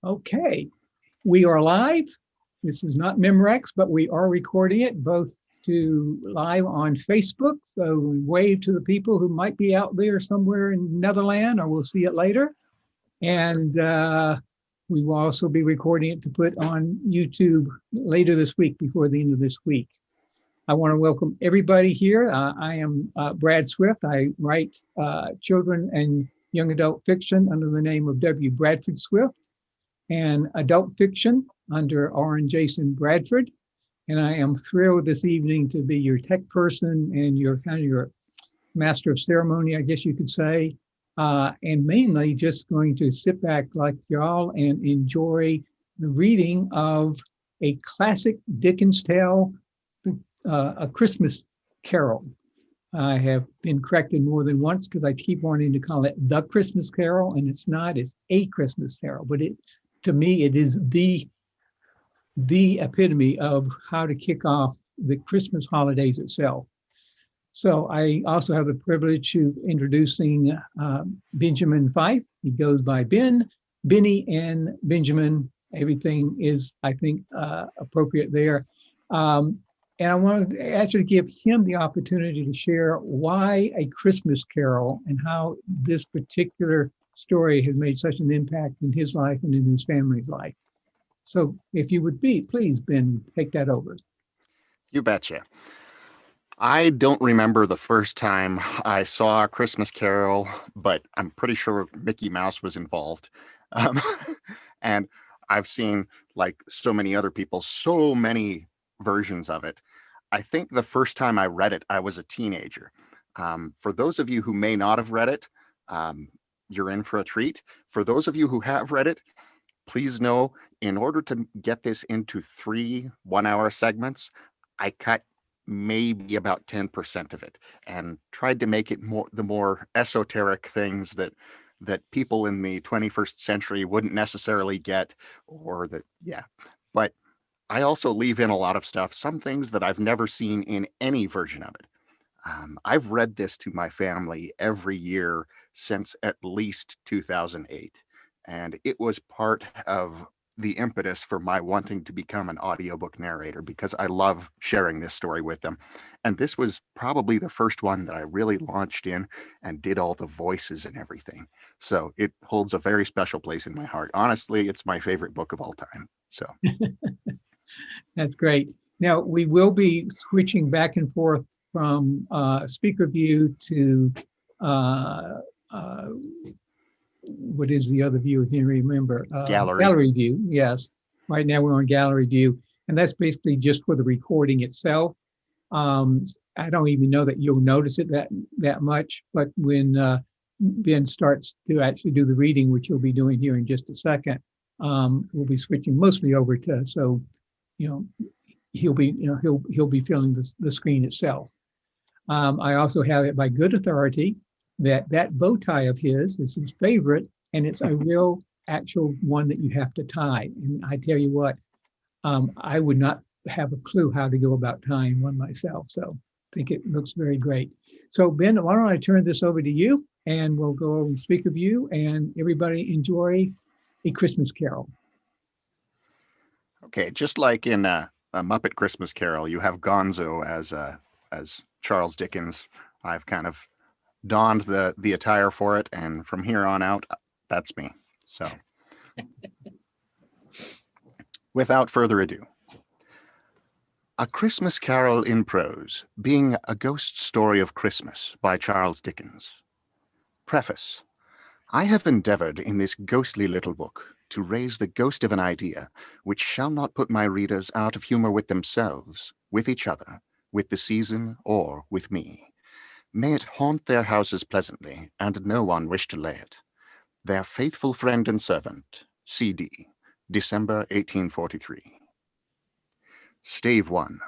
Okay, we are live. This is not Memorex, but we are recording it both to live on Facebook. So wave to the people who might be out there somewhere in Netherlands, or we'll see it later. And we will also be recording it to put on YouTube later this week, before the end of this week. I want to welcome everybody here. I am Brad Swift. I write children and young adult fiction under the name of W. Bradford Swift, and adult fiction under R. Jason Bradford. And I am thrilled this evening to be your tech person and your master of ceremony, I guess you could say, and mainly just going to sit back like y'all and enjoy the reading of a classic Dickens tale, A Christmas Carol. I have been corrected more than once because I keep wanting to call it The Christmas Carol, and it's not, it's A Christmas Carol, but to me, it is the epitome of how to kick off the Christmas holidays itself. So I also have the privilege of introducing Benjamin Fife. He goes by Ben, Benny, and Benjamin. Everything is, I think, appropriate there. And I wanted to actually give him the opportunity to share why A Christmas Carol and how this particular story has made such an impact in his life and in his family's life. So if you would please, Ben, take that over. You betcha. I don't remember the first time I saw A Christmas Carol, but I'm pretty sure Mickey Mouse was involved. And I've seen, like so many other people, so many versions of it. I think the first time I read it, I was a teenager. For those of you who may not have read it, you're in for a treat. For those of you who have read it, please know, in order to get this into 3 one-hour segments, I cut maybe about 10% of it and tried to make it the more esoteric things that people in the 21st century wouldn't necessarily get, or that, yeah. But I also leave in a lot of stuff, some things that I've never seen in any version of it. I've read this to my family every year since at least 2008, and it was part of the impetus for my wanting to become an audiobook narrator, because I love sharing this story with them. And this was probably the first one that I really launched in and did all the voices and everything. So it holds a very special place in my heart. Honestly, it's my favorite book of all time. So That's great. Now, we will be switching back and forth from speaker view to what is the other view? I can't remember. Gallery view, yes. Right now we're on gallery view, and that's basically just for the recording itself. I don't even know that you'll notice it that much, but when Ben starts to actually do the reading, which he'll be doing here in just a second, we'll be switching mostly over to, so he'll be filling the screen itself. I also have it by good authority that bow tie of his is his favorite, and it's a real actual one that you have to tie. And I tell you what, I would not have a clue how to go about tying one myself. So I think it looks very great. So Ben, why don't I turn this over to you, and we'll go over and speaker view, and everybody enjoy A Christmas Carol. Okay, just like in a Muppet Christmas Carol, you have Gonzo as Charles Dickens. I've kind of donned the attire for it, and from here on out, that's me. So without further ado, A Christmas Carol in Prose, being a ghost story of Christmas by Charles Dickens. Preface. I have endeavored in this ghostly little book to raise the ghost of an idea which shall not put my readers out of humor with themselves, with each other, with the season, or with me. May it haunt their houses pleasantly, and no one wish to lay it. Their faithful friend and servant, C.D., December 1843. Stave 1.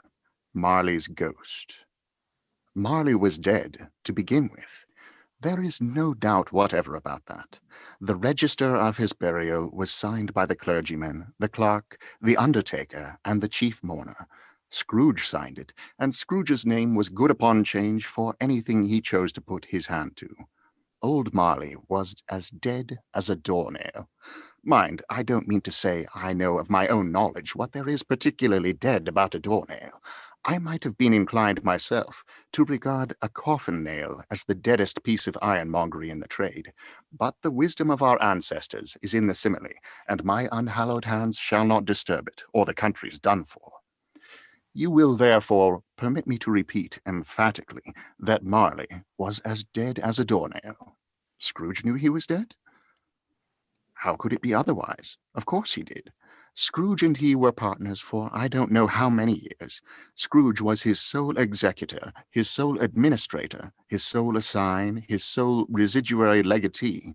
Marley's Ghost. Marley was dead, to begin with. There is no doubt whatever about that. The register of his burial was signed by the clergyman, the clerk, the undertaker, and the chief mourner. Scrooge signed it, and Scrooge's name was good upon change for anything he chose to put his hand to. Old Marley was as dead as a doornail, Mind, I don't mean to say I know of my own knowledge what there is particularly dead about a door-nail. I might have been inclined myself to regard a coffin-nail as the deadest piece of ironmongery in the trade, but the wisdom of our ancestors is in the simile, and my unhallowed hands shall not disturb it, or the country's done for. You will therefore permit me to repeat emphatically that Marley was as dead as a doornail. Scrooge knew he was dead? How could it be otherwise? Of course he did. Scrooge and he were partners for I don't know how many years. Scrooge was his sole executor, his sole administrator, his sole assign, his sole residuary legatee,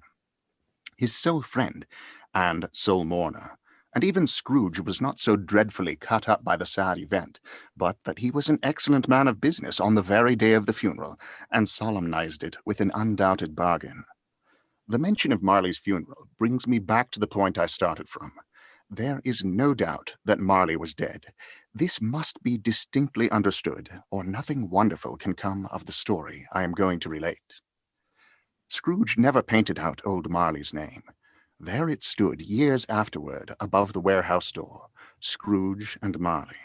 his sole friend, and sole mourner. And even Scrooge was not so dreadfully cut up by the sad event, but that he was an excellent man of business on the very day of the funeral, and solemnized it with an undoubted bargain. The mention of Marley's funeral brings me back to the point I started from. There is no doubt that Marley was dead. This must be distinctly understood, or nothing wonderful can come of the story I am going to relate. Scrooge never painted out old Marley's name. There it stood years afterward above the warehouse door, Scrooge and Marley.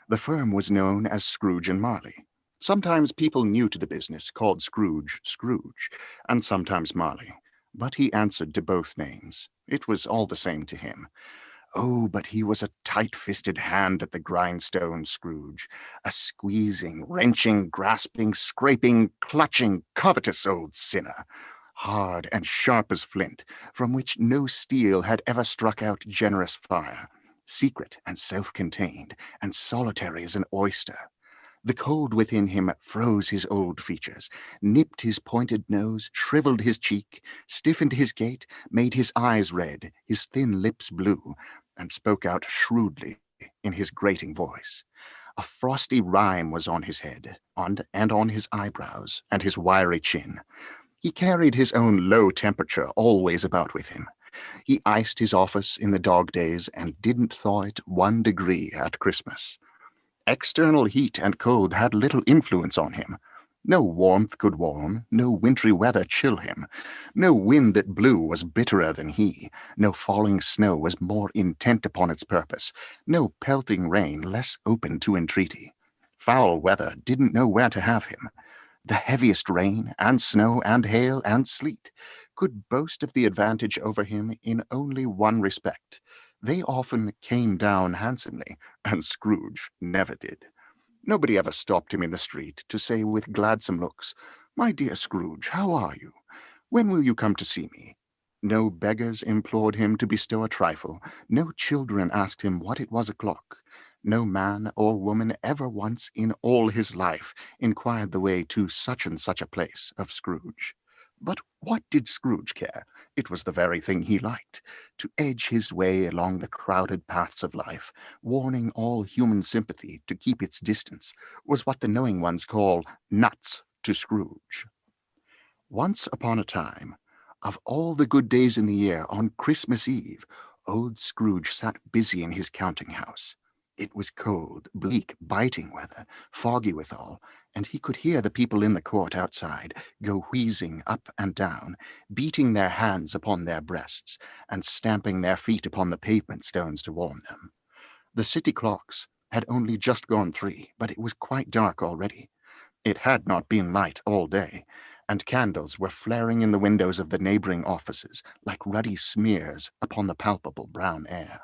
The firm was known as Scrooge and Marley. Sometimes people new to the business called Scrooge Scrooge, and sometimes Marley. But he answered to both names. It was all the same to him. Oh, but he was a tight-fisted hand at the grindstone, Scrooge, a squeezing, wrenching, grasping, scraping, clutching, covetous old sinner, hard and sharp as flint, from which no steel had ever struck out generous fire, secret and self-contained, and solitary as an oyster. The cold within him froze his old features, nipped his pointed nose, shriveled his cheek, stiffened his gait, made his eyes red, his thin lips blue, and spoke out shrewdly in his grating voice. A frosty rime was on his head, and on his eyebrows, and his wiry chin. He carried his own low temperature always about with him. He iced his office in the dog days, and didn't thaw it 1 degree at Christmas. External heat and cold had little influence on him. No warmth could warm, no wintry weather chill him. No wind that blew was bitterer than he, no falling snow was more intent upon its purpose, no pelting rain less open to entreaty. Foul weather didn't know where to have him. The heaviest rain, and snow, and hail, and sleet could boast of the advantage over him in only one respect. They often came down handsomely, and Scrooge never did. Nobody ever stopped him in the street to say with gladsome looks, "My dear Scrooge, how are you? When will you come to see me?" No beggars implored him to bestow a trifle. No children asked him what it was o'clock. No man or woman ever once in all his life inquired the way to such and such a place of Scrooge. But what did Scrooge care? It was the very thing he liked, to edge his way along the crowded paths of life, warning all human sympathy to keep its distance, was what the knowing ones call nuts to Scrooge. Once upon a time, of all the good days in the year, on Christmas Eve, old Scrooge sat busy in his counting-house. It was cold, bleak, biting weather, foggy withal, and he could hear the people in the court outside go wheezing up and down, beating their hands upon their breasts, and stamping their feet upon the pavement stones to warm them. The city clocks had only just gone 3, but it was quite dark already. It had not been light all day, and candles were flaring in the windows of the neighboring offices like ruddy smears upon the palpable brown air.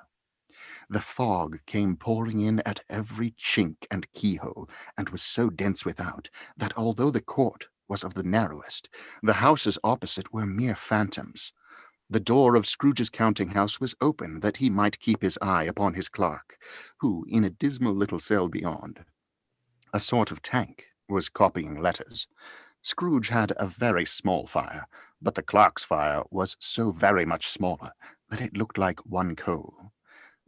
The fog came pouring in at every chink and keyhole, and was so dense without that although the court was of the narrowest, the houses opposite were mere phantoms. The door of Scrooge's counting-house was open that he might keep his eye upon his clerk, who, in a dismal little cell beyond, a sort of tank, was copying letters. Scrooge had a very small fire, but the clerk's fire was so very much smaller that it looked like one coal.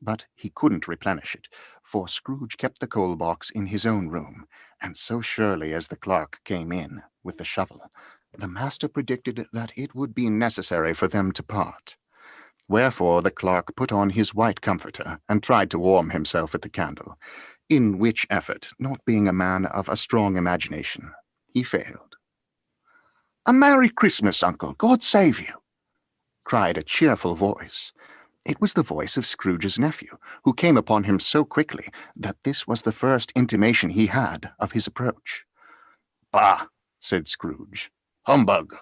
But he couldn't replenish it, for Scrooge kept the coal box in his own room, and so surely as the clerk came in with the shovel, the master predicted that it would be necessary for them to part. Wherefore the clerk put on his white comforter and tried to warm himself at the candle, in which effort, not being a man of a strong imagination, he failed. "A Merry Christmas, Uncle, God save you!" cried a cheerful voice. It was the voice of Scrooge's nephew, who came upon him so quickly that this was the first intimation he had of his approach. "Bah!" said Scrooge. "Humbug!"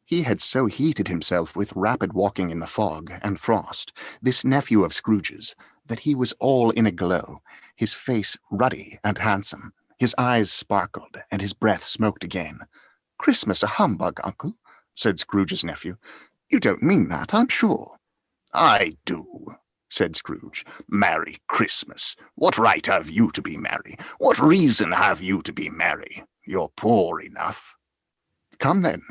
He had so heated himself with rapid walking in the fog and frost, this nephew of Scrooge's, that he was all in a glow, his face ruddy and handsome, his eyes sparkled, and his breath smoked again. "Christmas a humbug, uncle?" said Scrooge's nephew. "You don't mean that, I'm sure." "I do," said Scrooge. "Merry Christmas! What right have you to be merry? What reason have you to be merry? You're poor enough." "Come, then,"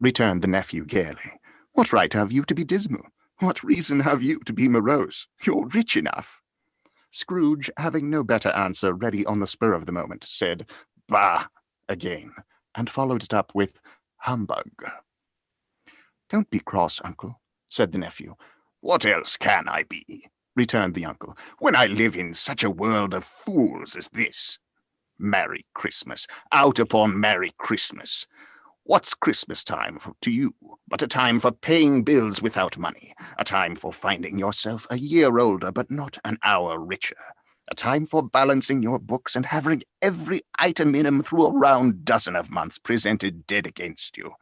returned the nephew gaily. "What right have you to be dismal? What reason have you to be morose? You're rich enough." Scrooge, having no better answer ready on the spur of the moment, said, "Bah!" again, and followed it up with, "Humbug." "Don't be cross, uncle," said the nephew. "What else can I be," returned the uncle, "when I live in such a world of fools as this? Merry Christmas! Out upon Merry Christmas! What's Christmas time to you but a time for paying bills without money, a time for finding yourself a year older but not an hour richer, a time for balancing your books and having every item in 'em through a round dozen of months presented dead against you?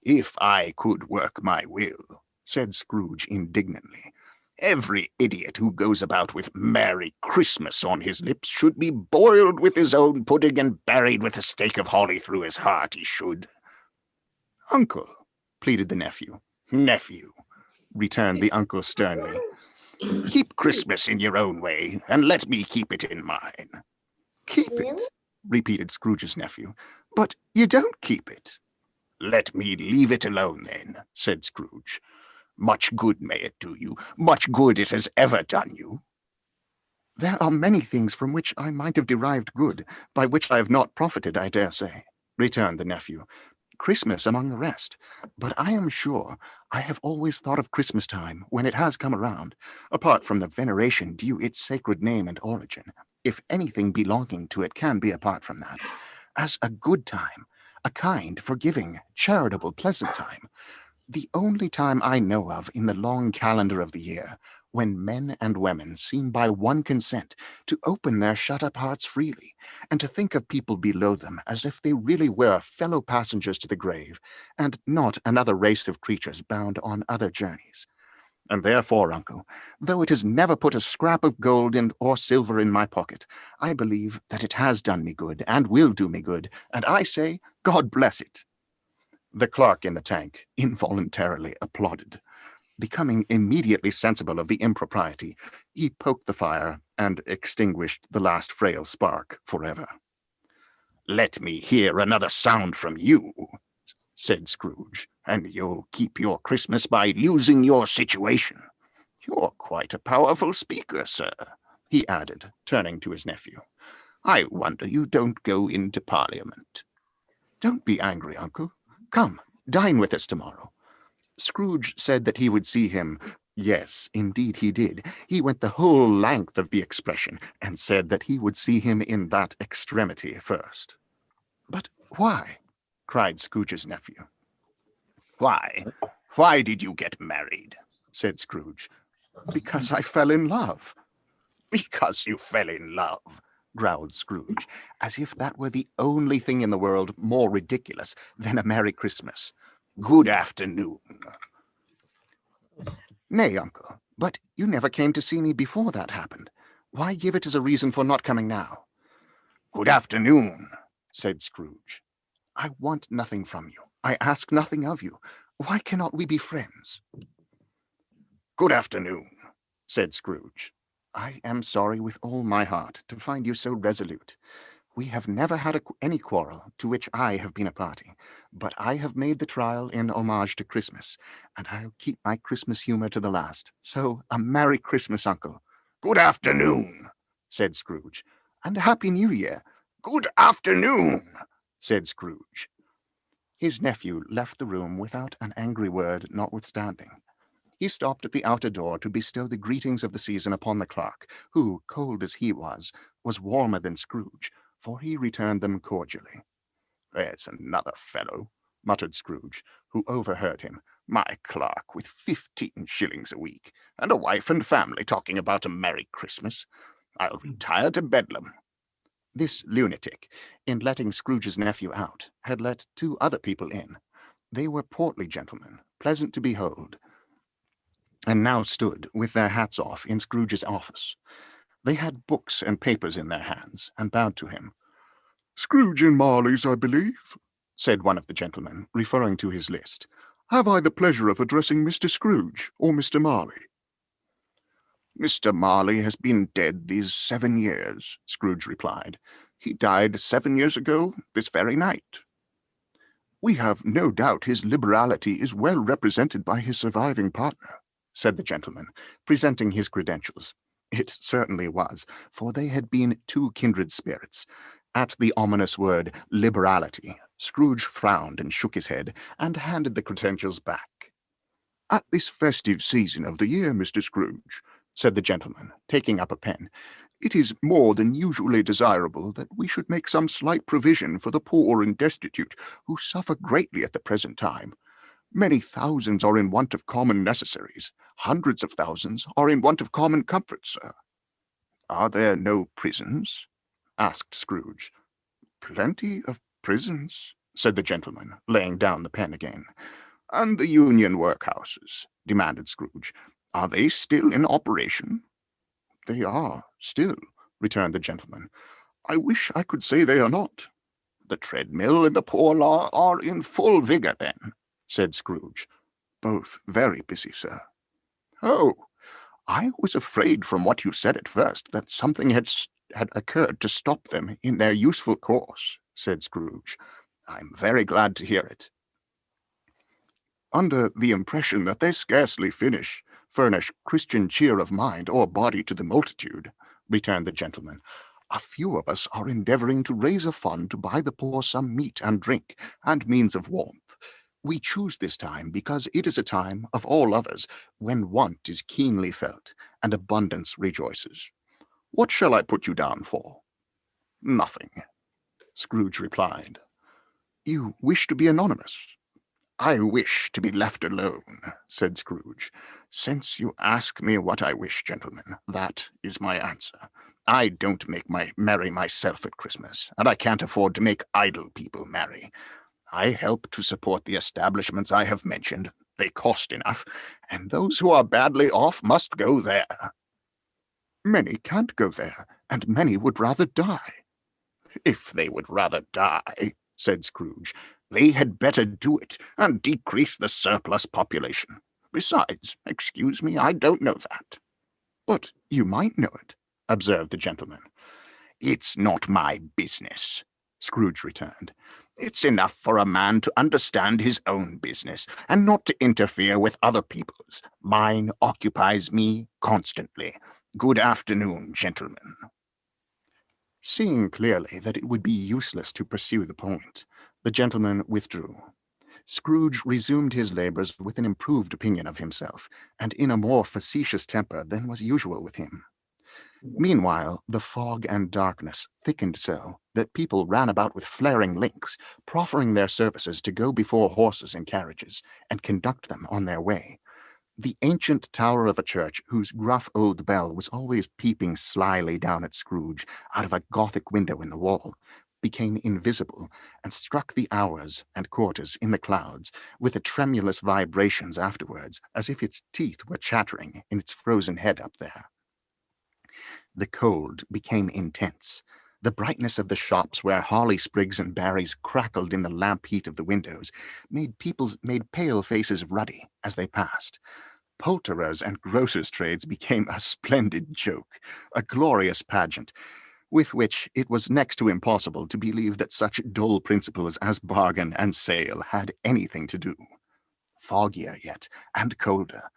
If I could work my will," said Scrooge indignantly, "every idiot who goes about with Merry Christmas on his lips should be boiled with his own pudding and buried with a stake of holly through his heart, he should." "Uncle," pleaded the nephew. "Nephew," returned the uncle sternly, "keep Christmas in your own way, and let me keep it in mine." "Keep it?" repeated Scrooge's nephew. "But you don't keep it." "Let me leave it alone, then," said Scrooge. "Much good may it do you, much good it has ever done you." "There are many things from which I might have derived good, by which I have not profited, I dare say," returned the nephew. "Christmas among the rest. But I am sure I have always thought of Christmas time, when it has come around, apart from the veneration due its sacred name and origin, if anything belonging to it can be apart from that, as a good time, a kind, forgiving, charitable, pleasant time, the only time I know of in the long calendar of the year, when men and women seem by one consent to open their shut-up hearts freely, and to think of people below them as if they really were fellow passengers to the grave, and not another race of creatures bound on other journeys. And therefore, uncle, though it has never put a scrap of gold or silver in my pocket, I believe that it has done me good, and will do me good, and I say, God bless it." The clerk in the tank involuntarily applauded. Becoming immediately sensible of the impropriety, he poked the fire and extinguished the last frail spark forever. "Let me hear another sound from you," said Scrooge, "and you'll keep your Christmas by losing your situation. You're quite a powerful speaker, sir," he added, turning to his nephew. "I wonder you don't go into Parliament." "Don't be angry, uncle. Come, dine with us tomorrow." Scrooge said that he would see him. Yes, indeed he did. He went the whole length of the expression, and said that he would see him in that extremity first. "But why?" cried Scrooge's nephew. "Why? Why did you get married?" said Scrooge. "Because I fell in love." "Because you fell in love," growled Scrooge, as if that were the only thing in the world more ridiculous than a Merry Christmas. "Good afternoon." "Nay, uncle, but you never came to see me before that happened. Why give it as a reason for not coming now?" "Good afternoon," said Scrooge. "I want nothing from you. I ask nothing of you. Why cannot we be friends?" "Good afternoon," said Scrooge. "I am sorry with all my heart to find you so resolute. We have never had any quarrel to which I have been a party, but I have made the trial in homage to Christmas, and I'll keep my Christmas humor to the last. So a Merry Christmas, uncle." "Good afternoon," said Scrooge. "And a Happy New Year." "Good afternoon," said Scrooge. His nephew left the room without an angry word notwithstanding. He stopped at the outer door to bestow the greetings of the season upon the clerk, who, cold as he was warmer than Scrooge, for he returned them cordially. "There's another fellow," muttered Scrooge, who overheard him. "My clerk with 15 shillings a week, and a wife and family talking about a Merry Christmas. I'll retire to Bedlam." This lunatic, in letting Scrooge's nephew out, had let 2 other people in. They were portly gentlemen, pleasant to behold, and now stood with their hats off in Scrooge's office. They had books and papers in their hands, and bowed to him. "Scrooge and Marley's, I believe," said one of the gentlemen, referring to his list. "Have I the pleasure of addressing Mr. Scrooge or Mr. Marley?" "Mr. Marley has been dead these 7 years," Scrooge replied. "He died 7 years ago this very night." "We have no doubt his liberality is well represented by his surviving partner," said the gentleman, presenting his credentials. It certainly was, for they had been 2 kindred spirits. At the ominous word liberality, Scrooge frowned and shook his head, and handed the credentials back. "At this festive season of the year, Mr. Scrooge," said the gentleman, taking up a pen, "it is more than usually desirable that we should make some slight provision for the poor and destitute, who suffer greatly at the present time. Many thousands are in want of common necessaries. Hundreds of thousands are in want of common comforts, sir." "Are there no prisons?" asked Scrooge. "Plenty of prisons," said the gentleman, laying down the pen again. "And the Union workhouses?" demanded Scrooge. "Are they still in operation?" "They are still," returned the gentleman. "I wish I could say they are not." "The treadmill and the poor law are in full vigor, then?" said Scrooge. "Both very busy, sir." "Oh, I was afraid from what you said at first that something had occurred to stop them in their useful course," said Scrooge. "I'm very glad to hear it." "Under the impression that they scarcely furnish Christian cheer of mind or body to the multitude," returned the gentleman, "a few of us are endeavoring to raise a fund to buy the poor some meat and drink and means of warmth. We choose this time because it is a time, of all others, when want is keenly felt and abundance rejoices. What shall I put you down for?" "Nothing," Scrooge replied. "You wish to be anonymous?" "I wish to be left alone," said Scrooge. "Since you ask me what I wish, gentlemen, that is my answer. I don't make merry myself at Christmas, and I can't afford to make idle people merry. I help to support the establishments I have mentioned. They cost enough, and those who are badly off must go there." "Many can't go there, and many would rather die." "If they would rather die," said Scrooge, "they had better do it, and decrease the surplus population. Besides, excuse me, I don't know that." "But you might know it," observed the gentleman. "It's not my business," Scrooge returned. "It's enough for a man to understand his own business, and not to interfere with other people's. Mine occupies me constantly. Good afternoon, gentlemen." Seeing clearly that it would be useless to pursue the point, the gentleman withdrew. Scrooge resumed his labours with an improved opinion of himself, and in a more facetious temper than was usual with him. Meanwhile, the fog and darkness thickened so that people ran about with flaring links, proffering their services to go before horses and carriages, and conduct them on their way. The ancient tower of a church, whose gruff old bell was always peeping slyly down at Scrooge out of a Gothic window in the wall, became invisible, and struck the hours and quarters in the clouds with the tremulous vibrations afterwards, as if its teeth were chattering in its frozen head up there. The cold became intense. The brightness of the shops, where holly sprigs and berries crackled in the lamp heat of the windows, made pale faces ruddy as they passed. Poulterers' and grocers' trades became a splendid joke, a glorious pageant, with which it was next to impossible to believe that such dull principles as bargain and sale had anything to do. Foggier yet, and colder,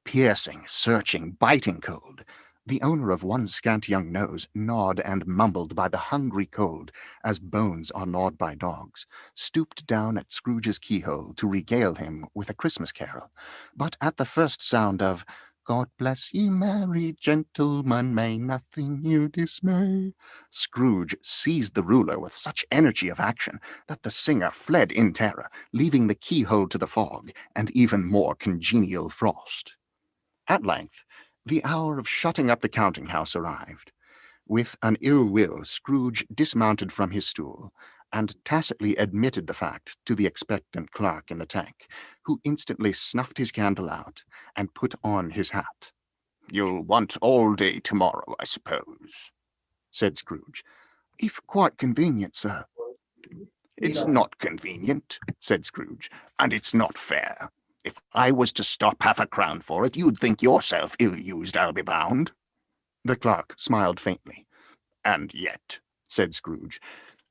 piercing, searching, biting cold. The owner of one scant young nose, gnawed and mumbled by the hungry cold, as bones are gnawed by dogs, stooped down at Scrooge's keyhole to regale him with a Christmas carol, but at the first sound of God bless ye merry gentlemen, may nothing you dismay. Scrooge seized the ruler with such energy of action that the singer fled in terror, leaving the keyhole to the fog and even more congenial frost. At length, the hour of shutting up the counting-house arrived. With an ill will, Scrooge dismounted from his stool and tacitly admitted the fact to the expectant clerk in the tank, who instantly snuffed his candle out and put on his hat. "You'll want all day tomorrow, I suppose," said Scrooge. "If quite convenient, sir." "It's not convenient," said Scrooge, "and it's not fair. If I was to stop half a crown for it, you'd think yourself ill-used, I'll be bound." The clerk smiled faintly. "And yet," said Scrooge,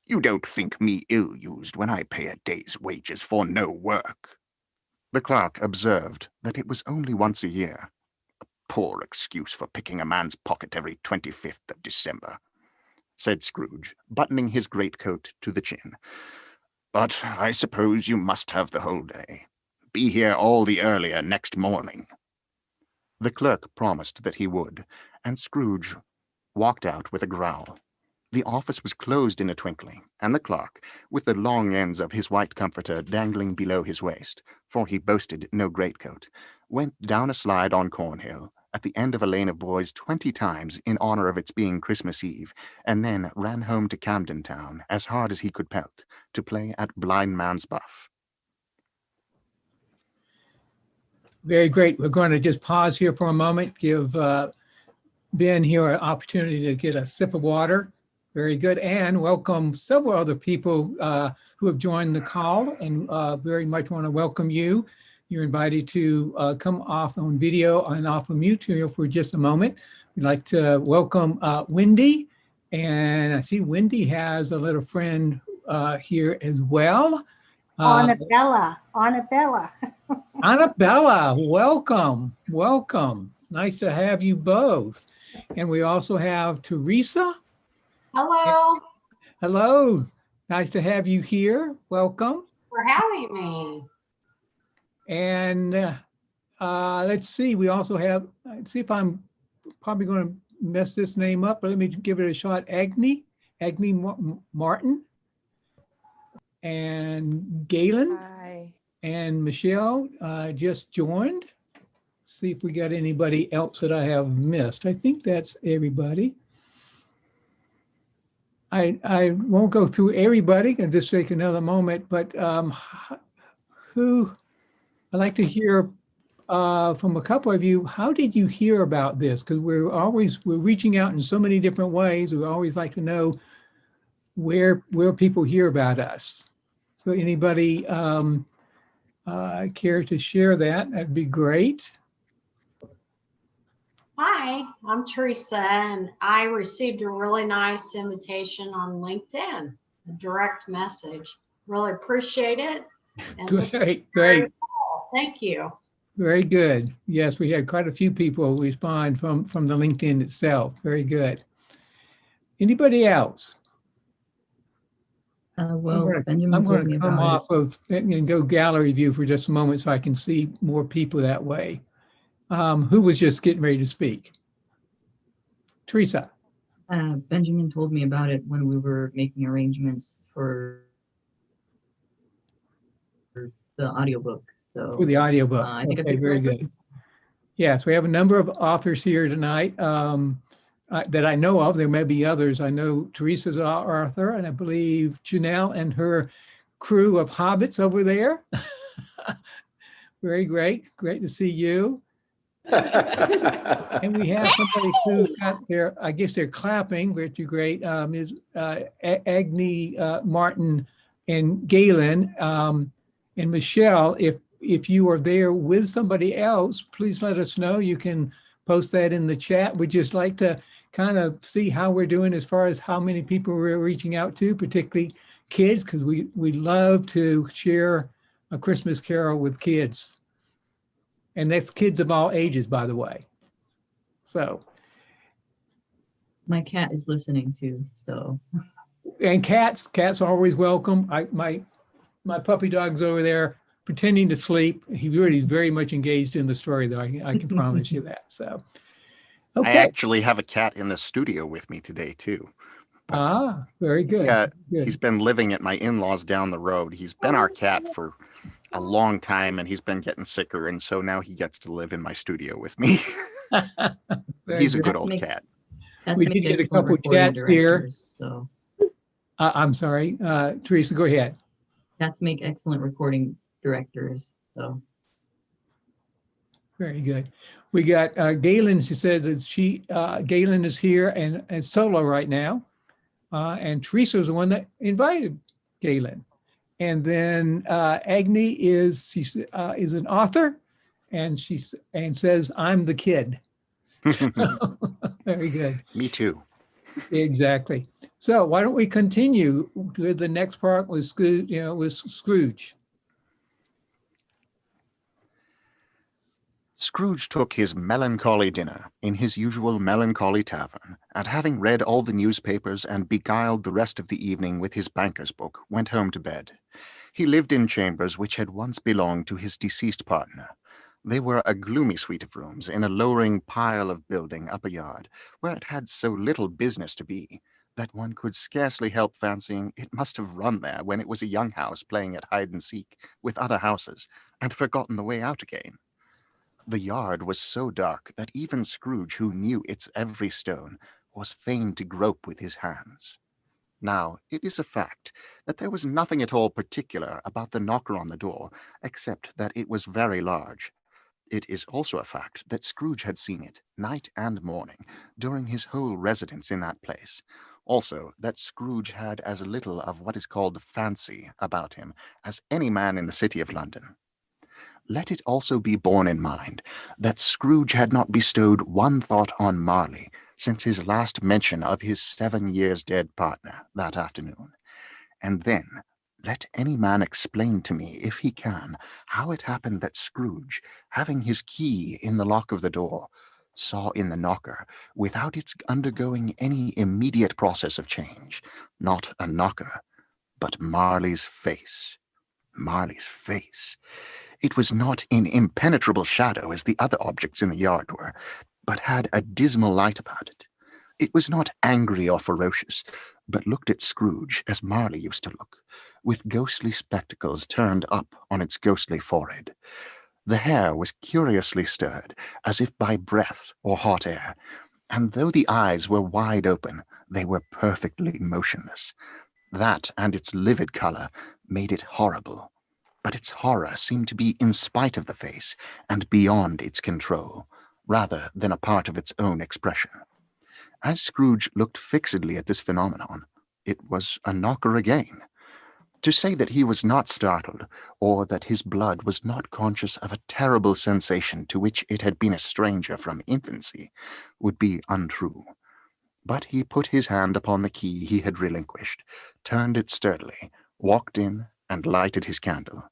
"you don't think me ill-used when I pay a day's wages for no work." The clerk observed that it was only once a year. "A poor excuse for picking a man's pocket every 25th of December," said Scrooge, buttoning his greatcoat to the chin. "But I suppose you must have the whole day. Be here all the earlier next morning." The clerk promised that he would, and Scrooge walked out with a growl. The office was closed in a twinkling, and the clerk, with the long ends of his white comforter dangling below his waist, for he boasted no greatcoat, went down a slide on Cornhill, at the end of a lane of boys 20 times in honor of its being Christmas Eve, and then ran home to Camden Town as hard as he could pelt, to play at blind man's buff. Very great. We're going to just pause here for a moment, give Ben here an opportunity to get a sip of water. Very good. And welcome several other people who have joined the call, and very much want to welcome you. You're invited to come off on video and off of mute here for just a moment. We'd like to welcome Wendy. And I see Wendy has a little friend here as well. Annabella. Annabella, welcome, welcome. Nice to have you both. And we also have Teresa. Hello. Hello, nice to have you here. Welcome. For having me. And let's see, we also have, let's see if I'm probably going to mess this name up, but let me give it a shot. Agni Martin, and Galen. Hi. And Michelle just joined. See if we got anybody else that I have missed. I think that's everybody. I won't go through everybody, and just take another moment, but who, I'd like to hear from a couple of you, how did you hear about this? Because we're reaching out in so many different ways. We always like to know where people hear about us. So anybody care to share that? That'd be great. Hi, I'm Teresa, and I received a really nice invitation on LinkedIn, a direct message. Really appreciate it. And Great. cool. Thank you. Very good. Yes, we had quite a few people respond from the LinkedIn itself. Very good. Anybody else? Well, Benjamin I'm told going me to come about off of and go gallery view for just a moment so I can see more people that way. Who was just getting ready to speak? Teresa. Benjamin told me about it when we were making arrangements for the audiobook. So For the audiobook. I think Okay, I'd be very good. Yes, we have a number of authors here tonight that I know of. There may be others. I know Teresa's an author, and I believe Janelle and her crew of hobbits over there. Very great. Great to see you. And we have somebody who got their, I guess they're clapping, which is great, is Agni Martin and Galen. And Michelle, if you are there with somebody else, please let us know. You can post that in the chat. We'd just like to kind of see how we're doing as far as how many people we're reaching out to, particularly kids, because we love to share A Christmas Carol with kids. And that's kids of all ages, by the way. So. My cat is listening too, so. And cats are always welcome. My puppy dog's over there pretending to sleep. He really is very much engaged in the story, though. I can promise you that. So, I okay. actually have a cat in the studio with me today, too. Ah, very good. Yeah, Good. he's been living at my in-laws down the road. He's been our cat for a long time, and he's been getting sicker, and so now he gets to live in my studio with me. Very He's a good. good old cat. That's We make did get a excellent couple recording chats here. directors. So I'm sorry, Teresa, go ahead. that's make excellent recording directors. So Very good. We got Galen. She says that Galen is here and solo right now. And Teresa is the one that invited Galen. And then Agni is an author, and says, "I'm the kid." Very good. Me too. Exactly. So why don't we continue with the next part with Scrooge. Scrooge took his melancholy dinner in his usual melancholy tavern, and having read all the newspapers and beguiled the rest of the evening with his banker's book, went home to bed. He lived in chambers which had once belonged to his deceased partner. They were a gloomy suite of rooms in a lowering pile of building up a yard, where it had so little business to be that one could scarcely help fancying it must have run there when it was a young house playing at hide-and-seek with other houses, and forgotten the way out again. The yard was so dark that even Scrooge, who knew its every stone, was fain to grope with his hands. Now, it is a fact that there was nothing at all particular about the knocker on the door, except that it was very large. It is also a fact that Scrooge had seen it, night and morning, during his whole residence in that place. Also, that Scrooge had as little of what is called fancy about him as any man in the city of London. Let it also be borne in mind that Scrooge had not bestowed one thought on Marley since his last mention of his 7 years dead partner that afternoon. And then, let any man explain to me, if he can, how it happened that Scrooge, having his key in the lock of the door, saw in the knocker, without its undergoing any immediate process of change, not a knocker, but Marley's face. Marley's face. It was not in impenetrable shadow as the other objects in the yard were, but had a dismal light about it. It was not angry or ferocious, but looked at Scrooge as Marley used to look, with ghostly spectacles turned up on its ghostly forehead. The hair was curiously stirred, as if by breath or hot air, and though the eyes were wide open, they were perfectly motionless. That and its livid color made it horrible, but its horror seemed to be in spite of the face and beyond its control, rather than a part of its own expression. As Scrooge looked fixedly at this phenomenon, it was a knocker again. To say that he was not startled, or that his blood was not conscious of a terrible sensation to which it had been a stranger from infancy, would be untrue. But he put his hand upon the key he had relinquished, turned it sturdily, walked in, and lighted his candle.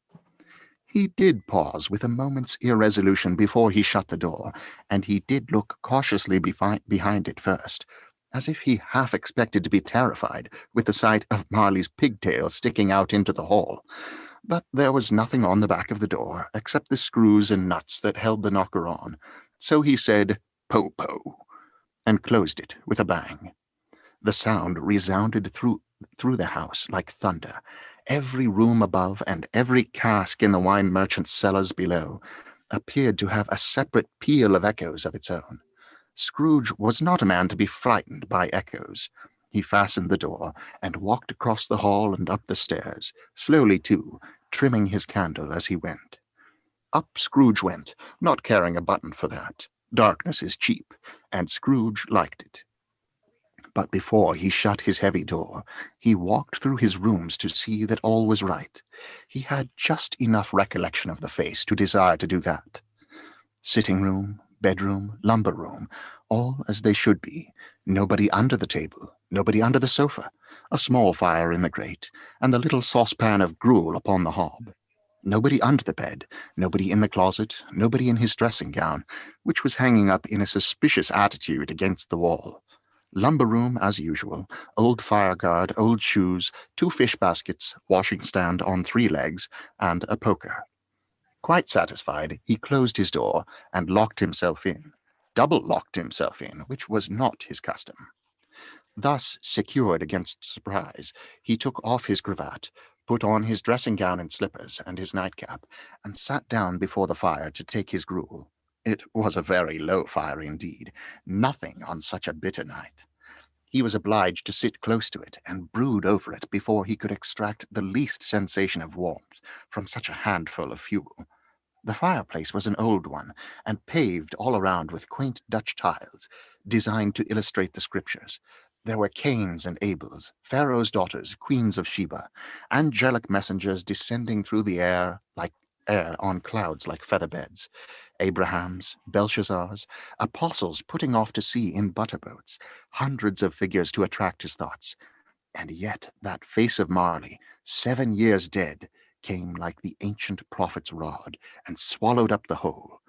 He did pause with a moment's irresolution before he shut the door, and he did look cautiously behind it first, as if he half expected to be terrified with the sight of Marley's pigtail sticking out into the hall. But there was nothing on the back of the door except the screws and nuts that held the knocker on, so he said, "Po-po," and closed it with a bang. The sound resounded through the house like thunder. Every room above and every cask in the wine merchant's cellars below appeared to have a separate peal of echoes of its own. Scrooge was not a man to be frightened by echoes. He fastened the door and walked across the hall and up the stairs, slowly too, trimming his candle as he went. Up Scrooge went, not caring a button for that. Darkness is cheap, and Scrooge liked it. But before he shut his heavy door, he walked through his rooms to see that all was right. He had just enough recollection of the face to desire to do that. Sitting room, bedroom, lumber room, all as they should be. Nobody under the table, nobody under the sofa, a small fire in the grate, and the little saucepan of gruel upon the hob. Nobody under the bed, nobody in the closet, nobody in his dressing gown, which was hanging up in a suspicious attitude against the wall. Lumber room as usual, old fireguard, old shoes, 2 fish baskets, washing stand on 3 legs, and a poker. Quite satisfied, he closed his door and locked himself in, double-locked himself in, which was not his custom. Thus secured against surprise, he took off his cravat, put on his dressing gown and slippers and his nightcap, and sat down before the fire to take his gruel. It was a very low fire indeed, nothing on such a bitter night. He was obliged to sit close to it and brood over it before he could extract the least sensation of warmth from such a handful of fuel. The fireplace was an old one, and paved all around with quaint Dutch tiles, designed to illustrate the scriptures. There were Cains and Abels, Pharaoh's daughters, queens of Sheba, angelic messengers descending through the air on clouds like feather beds, Abrahams, Belshazzars, apostles putting off to sea in butterboats, hundreds of figures to attract his thoughts. And yet that face of Marley, 7 years dead, came like the ancient prophet's rod and swallowed up the whole.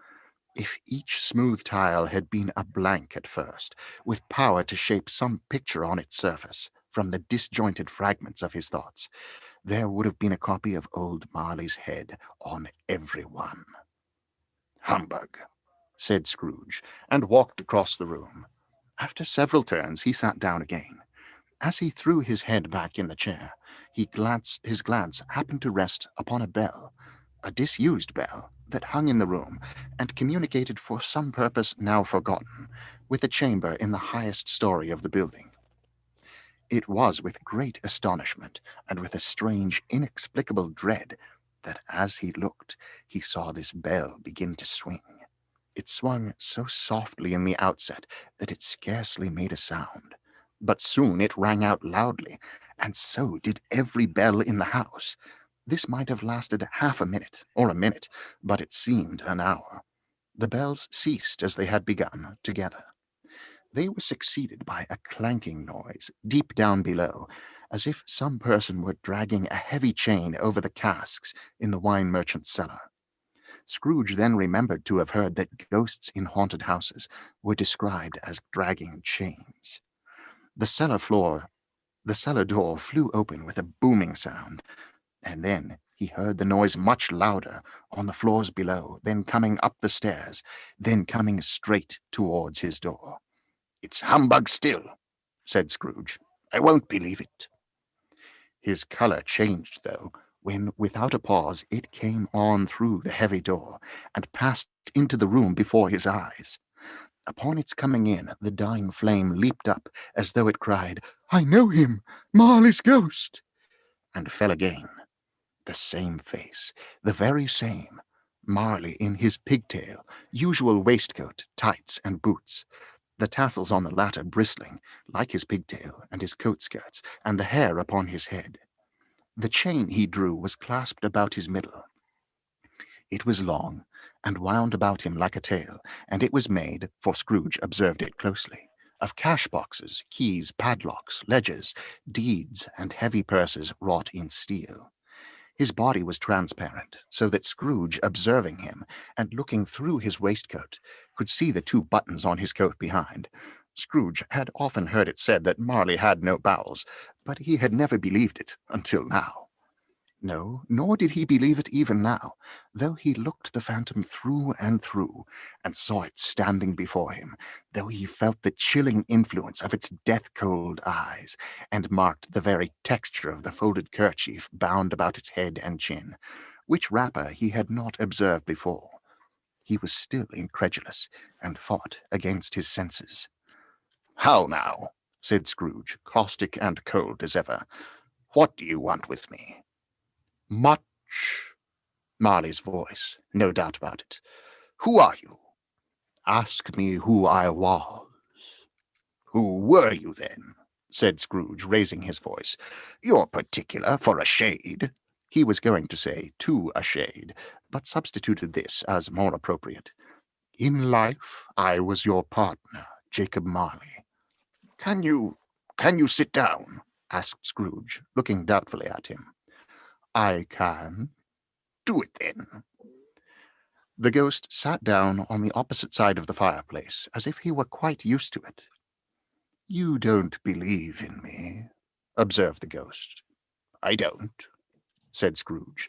If each smooth tile had been a blank at first, with power to shape some picture on its surface from the disjointed fragments of his thoughts, there would have been a copy of old Marley's head on every one. "Humbug," said Scrooge, and walked across the room. After several turns, he sat down again. As he threw his head back in the chair, his glance happened to rest upon a bell, a disused bell that hung in the room and communicated for some purpose now forgotten with a chamber in the highest story of the building. It was with great astonishment and with a strange, inexplicable dread that as he looked, he saw this bell begin to swing. It swung so softly in the outset that it scarcely made a sound. But soon it rang out loudly, and so did every bell in the house. This might have lasted half a minute, or a minute, but it seemed an hour. The bells ceased as they had begun, together. They were succeeded by a clanking noise, deep down below, as if some person were dragging a heavy chain over the casks in the wine merchant's cellar. Scrooge then remembered to have heard that ghosts in haunted houses were described as dragging chains. The cellar door flew open with a booming sound, and then he heard the noise much louder on the floors below, then coming up the stairs, then coming straight towards his door. "It's humbug still," said Scrooge. "I won't believe it." His colour changed, though, when, without a pause, it came on through the heavy door, and passed into the room before his eyes. Upon its coming in, the dying flame leaped up, as though it cried, "I know him, Marley's ghost," and fell again. The same face, the very same, Marley in his pigtail, usual waistcoat, tights, and boots, the tassels on the latter bristling, like his pigtail and his coat skirts, and the hair upon his head. The chain he drew was clasped about his middle. It was long, and wound about him like a tail, and it was made, for Scrooge observed it closely, of cash-boxes, keys, padlocks, ledgers, deeds, and heavy purses wrought in steel. His body was transparent, so that Scrooge, observing him, and looking through his waistcoat, could see the 2 buttons on his coat behind. Scrooge had often heard it said that Marley had no bowels, but he had never believed it until now. No, nor did he believe it even now, though he looked the phantom through and through, and saw it standing before him, though he felt the chilling influence of its death-cold eyes, and marked the very texture of the folded kerchief bound about its head and chin, which wrapper he had not observed before. He was still incredulous, and fought against his senses. "How now?" said Scrooge, caustic and cold as ever. "What do you want with me?" "Much." Marley's voice, no doubt about it. "Who are you?" "Ask me who I was." "Who were you, then?" said Scrooge, raising his voice. "You're particular for a shade." He was going to say "to a shade," but substituted this as more appropriate. "In life, I was your partner, Jacob Marley." Can you sit down?" asked Scrooge, looking doubtfully at him. "I can." "Do it, then." The ghost sat down on the opposite side of the fireplace, as if he were quite used to it. "You don't believe in me," observed the ghost. "I don't," said Scrooge.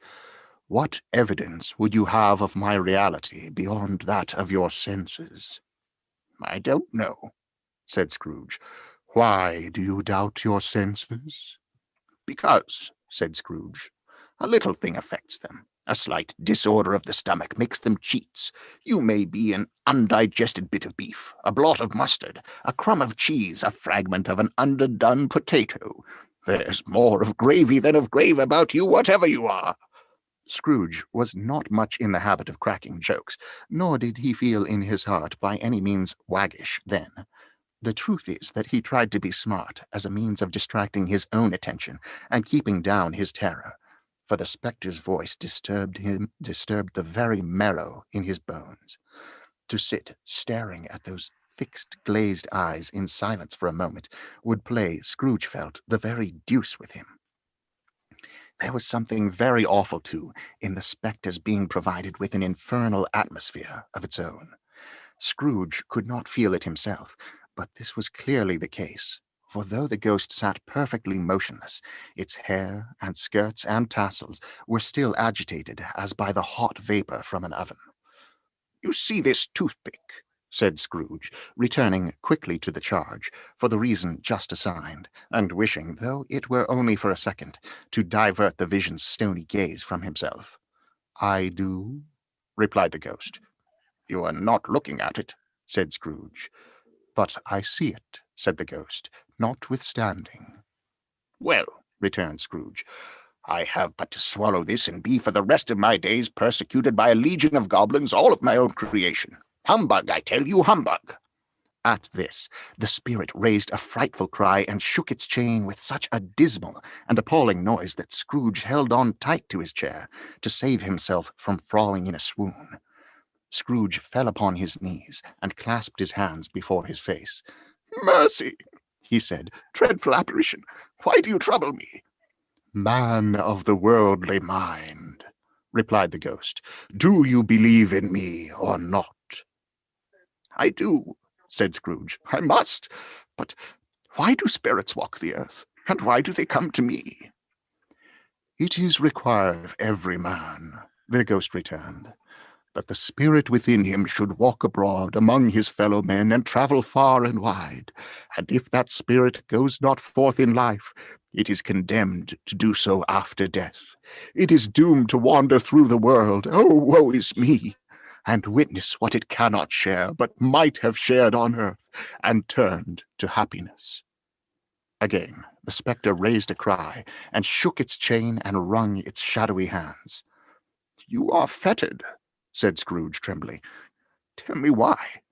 What evidence would you have of my reality beyond that of your senses? I don't know, said Scrooge. Why do you doubt your senses? Because, said Scrooge, a little thing affects them. A slight disorder of the stomach makes them cheats. You may be an undigested bit of beef, a blot of mustard, a crumb of cheese, a fragment of an underdone potato. There's more of gravy than of grave about you, whatever you are. Scrooge was not much in the habit of cracking jokes, nor did he feel in his heart by any means waggish then. The truth is that he tried to be smart as a means of distracting his own attention and keeping down his terror, for the spectre's voice disturbed the very marrow in his bones. To sit staring at those fixed glazed eyes in silence for a moment would play, Scrooge felt, the very deuce with him. There was something very awful, too, in the spectre's being provided with an infernal atmosphere of its own. Scrooge could not feel it himself, but this was clearly the case, for though the ghost sat perfectly motionless, its hair and skirts and tassels were still agitated as by the hot vapor from an oven. "You see this toothpick?" said Scrooge, returning quickly to the charge, for the reason just assigned, and wishing, though it were only for a second, to divert the vision's stony gaze from himself. "I do," replied the ghost. "You are not looking at it," said Scrooge. "But I see it," said the ghost, "notwithstanding." "Well," returned Scrooge, "I have but to swallow this and be for the rest of my days persecuted by a legion of goblins, all of my own creation. Humbug, I tell you, humbug!" At this, the spirit raised a frightful cry and shook its chain with such a dismal and appalling noise that Scrooge held on tight to his chair to save himself from falling in a swoon. Scrooge fell upon his knees and clasped his hands before his face. "Mercy!" he said. "Dreadful apparition! Why do you trouble me?" "Man of the worldly mind," replied the ghost, "do you believe in me or not?" "I do," said Scrooge. "I must. But why do spirits walk the earth, and why do they come to me?" "It is required of every man," the ghost returned, "that the spirit within him should walk abroad among his fellow men and travel far and wide, and if that spirit goes not forth in life, it is condemned to do so after death. It is doomed to wander through the world, oh, woe is me, and witness what it cannot share, but might have shared on earth, and turned to happiness." Again the spectre raised a cry, and shook its chain and wrung its shadowy hands. "You are fettered," said Scrooge, trembling. "Tell me why."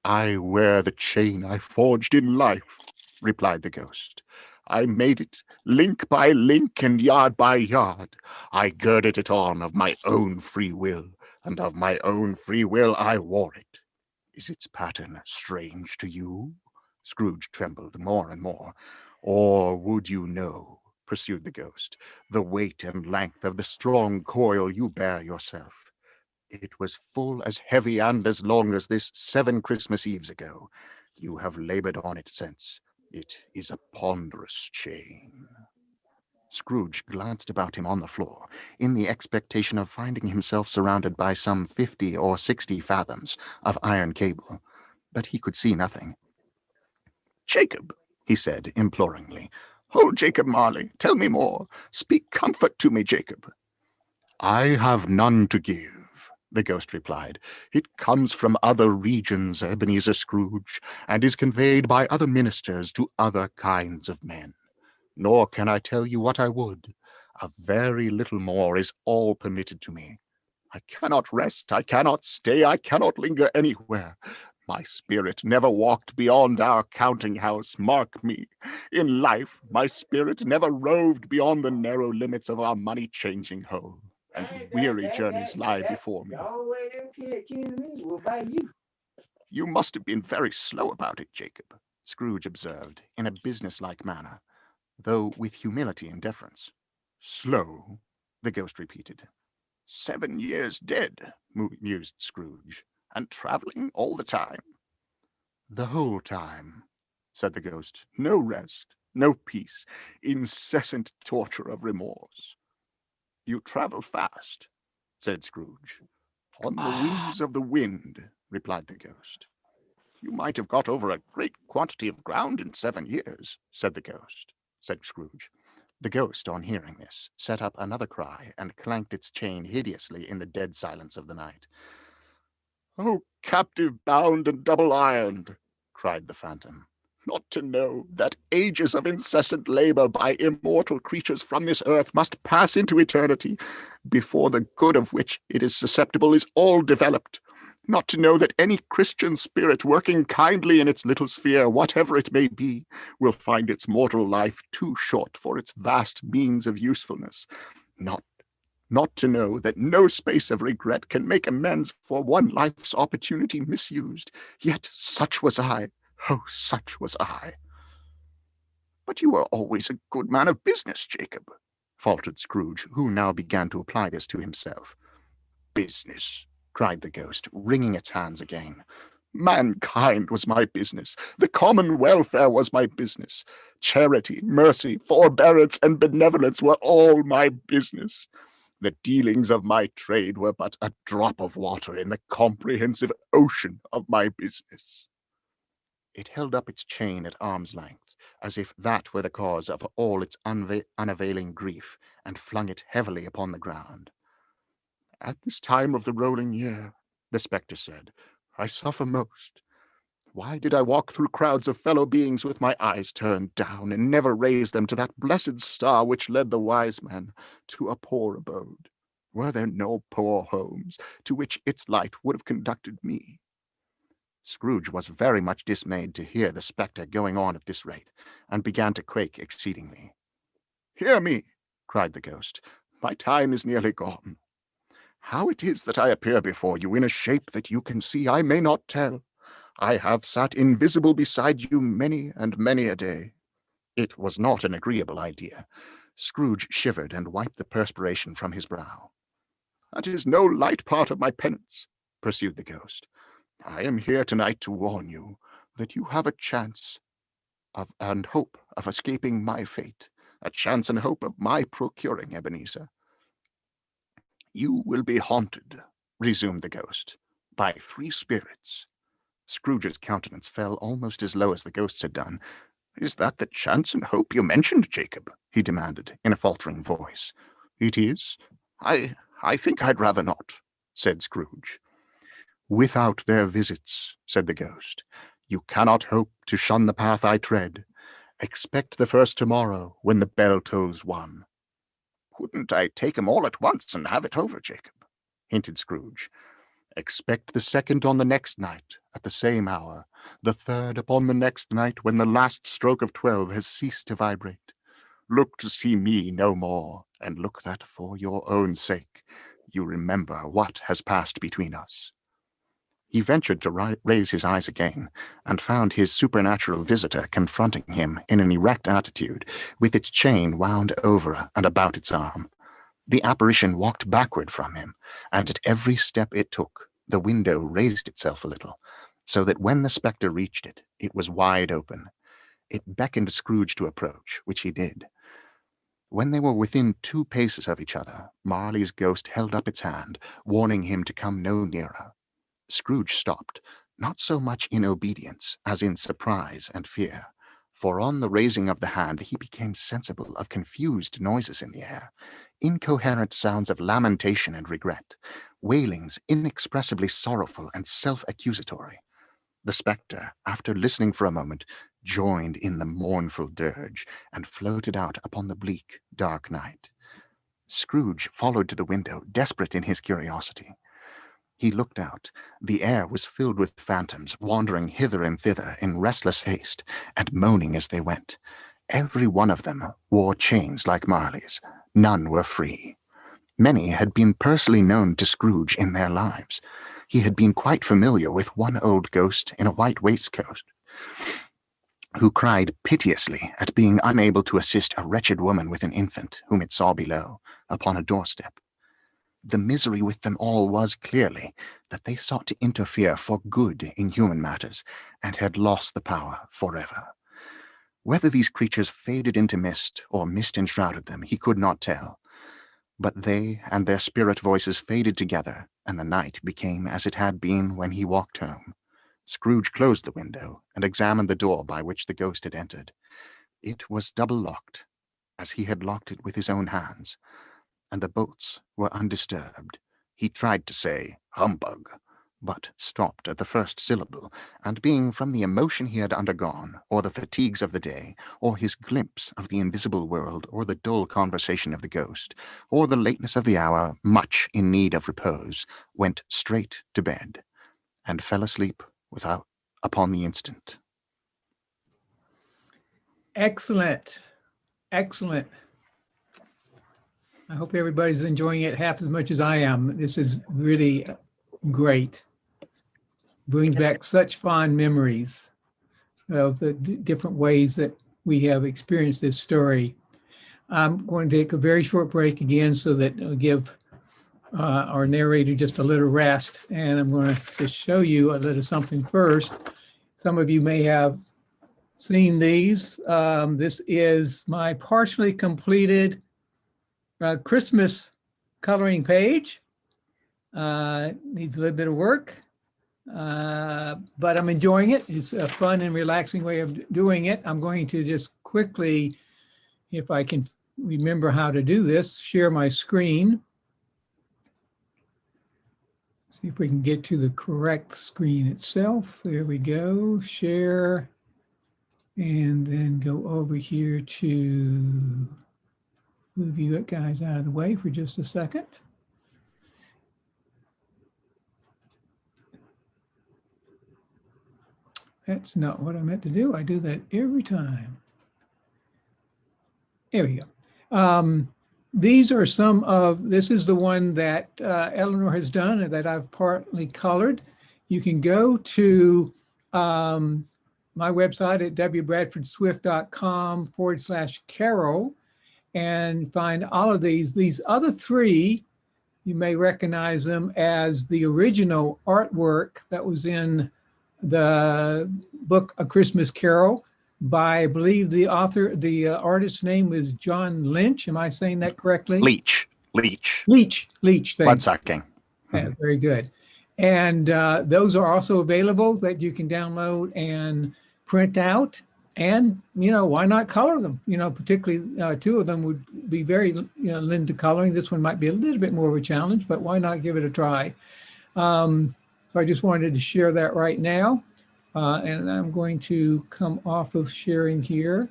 "I wear the chain I forged in life," replied the ghost. "I made it link by link and yard by yard. I girded it on of my own free will, and of my own free will I wore it. Is its pattern strange to you?" Scrooge trembled more and more. "Or would you know," pursued the ghost, "the weight and length of the strong coil you bear yourself? It was full as heavy and as long as this 7 Christmas Eves ago. You have labored on it since. It is a ponderous chain." Scrooge glanced about him on the floor, in the expectation of finding himself surrounded by some 50 or 60 fathoms of iron cable, but he could see nothing. "Jacob," he said imploringly, "oh, Jacob Marley, tell me more. Speak comfort to me, Jacob." "I have none to give," the ghost replied. "It comes from other regions, Ebenezer Scrooge, and is conveyed by other ministers to other kinds of men. Nor can I tell you what I would. A very little more is all permitted to me. I cannot rest, I cannot stay, I cannot linger anywhere. My spirit never walked beyond our counting-house, mark me. In life, my spirit never roved beyond the narrow limits of our money-changing hole, and weary journeys lie before me." "You must have been very slow about it, Jacob," Scrooge observed, in a business-like manner, though with humility and deference. "Slow?" the ghost repeated. 7 years dead," mused Scrooge, "and travelling all the time." "The whole time," said the ghost. "No rest, no peace, incessant torture of remorse." You travel fast, said Scrooge. On the wings of the wind, replied the ghost. You might have got over a great quantity of ground in 7 years, said Scrooge. The ghost, on hearing this, set up another cry and clanked its chain hideously in the dead silence of the night. "Oh, captive bound and double-ironed," cried the phantom, "not to know that ages of incessant labour by immortal creatures from this earth must pass into eternity, before the good of which it is susceptible is all developed. Not to know that any Christian spirit working kindly in its little sphere, whatever it may be, will find its mortal life too short for its vast means of usefulness. Not to know that no space of regret can make amends for one life's opportunity misused. Yet such was I. Oh, such was I." "But you were always a good man of business, Jacob," faltered Scrooge, who now began to apply this to himself. "Business," cried the ghost, wringing its hands again. "Mankind was my business. The common welfare was my business. Charity, mercy, forbearance, and benevolence were all my business. The dealings of my trade were but a drop of water in the comprehensive ocean of my business." It held up its chain at arm's length, as if that were the cause of all its unavailing grief, and flung it heavily upon the ground. "At this time of the rolling year," the spectre said, "I suffer most. Why did I walk through crowds of fellow beings with my eyes turned down, and never raise them to that blessed star which led the wise man to a poor abode? Were there no poor homes to which its light would have conducted me?" Scrooge was very much dismayed to hear the spectre going on at this rate, and began to quake exceedingly. "Hear me," cried the ghost. "My time is nearly gone. How it is that I appear before you in a shape that you can see, I may not tell. I have sat invisible beside you many and many a day." It was not an agreeable idea. Scrooge shivered and wiped the perspiration from his brow. "That is no light part of my penance," pursued the ghost. "I am here tonight to warn you that you have a chance and hope of escaping my fate, a chance and hope of my procuring Ebenezer. You will be haunted," resumed the ghost, "by 3 spirits. Scrooge's countenance fell almost as low as the ghost's had done. "Is that the chance and hope you mentioned, Jacob?" he demanded, in a faltering voice. "It is. I think I'd rather not," said Scrooge. "Without their visits," said the ghost, "you cannot hope to shun the path I tread. Expect the first tomorrow, when the bell tolls 1. "Couldn't I take 'em all at once and have it over, Jacob?" hinted Scrooge. "Expect the second on the next night, at the same hour, the third upon the next night, when the last stroke of 12 has ceased to vibrate. Look to see me no more, and look that for your own sake you remember what has passed between us." He ventured to raise his eyes again, and found his supernatural visitor confronting him in an erect attitude, with its chain wound over and about its arm. The apparition walked backward from him, and at every step it took, the window raised itself a little, so that when the spectre reached it, it was wide open. It beckoned Scrooge to approach, which he did. When they were within 2 paces of each other, Marley's ghost held up its hand, warning him to come no nearer. Scrooge stopped, not so much in obedience as in surprise and fear, for on the raising of the hand he became sensible of confused noises in the air, incoherent sounds of lamentation and regret, wailings inexpressibly sorrowful and self-accusatory. The spectre, after listening for a moment, joined in the mournful dirge, and floated out upon the bleak, dark night. Scrooge followed to the window, desperate in his curiosity. He looked out. The air was filled with phantoms, wandering hither and thither in restless haste, and moaning as they went. Every one of them wore chains like Marley's. None were free. Many had been personally known to Scrooge in their lives. He had been quite familiar with one old ghost in a white waistcoat, who cried piteously at being unable to assist a wretched woman with an infant, whom it saw below, upon a doorstep. The misery with them all was, clearly, that they sought to interfere for good in human matters, and had lost the power forever. Whether these creatures faded into mist, or mist enshrouded them, he could not tell. But they and their spirit voices faded together, and the night became as it had been when he walked home. Scrooge closed the window and examined the door by which the ghost had entered. It was double-locked, as he had locked it with his own hands, and the bolts were undisturbed. He tried to say, "Humbug," but stopped at the first syllable, and being from the emotion he had undergone, or the fatigues of the day, or his glimpse of the invisible world, or the dull conversation of the ghost, or the lateness of the hour, much in need of repose, went straight to bed, and fell asleep without upon the instant. Excellent. Excellent. I hope everybody's enjoying it half as much as I am. This is really great. Brings back such fond memories of the different ways that we have experienced this story. I'm going to take a very short break again so that I'll give our narrator just a little rest. And I'm going to just show you a little something first. Some of you may have seen these. This is my partially completed Christmas coloring page. Needs a little bit of work, but I'm enjoying it. It's a fun and relaxing way of doing it. I'm going to just quickly, if I can remember how to do this, share my screen. See if we can get to the correct screen itself. There we go, share, and then go over here to move you guys out of the way for just a second. That's not what I meant to do. I do that every time. There we go. These are some of, this is the one that Eleanor has done and that I've partly colored. You can go to my website at wbradfordswift.com/Carol and find all of these. These other three, you may recognize them as the original artwork that was in the book A Christmas Carol by, I believe the author, the artist's name was John Lynch. Am I saying that correctly? Leech. Bloodsucking. Yeah, very good. And those are also available that you can download and print out. And, you know, why not color them? You know, particularly two of them would be very, lend to coloring. This one might be a little bit more of a challenge, but why not give it a try? So I just wanted to share that right now. And I'm going to come off of sharing here.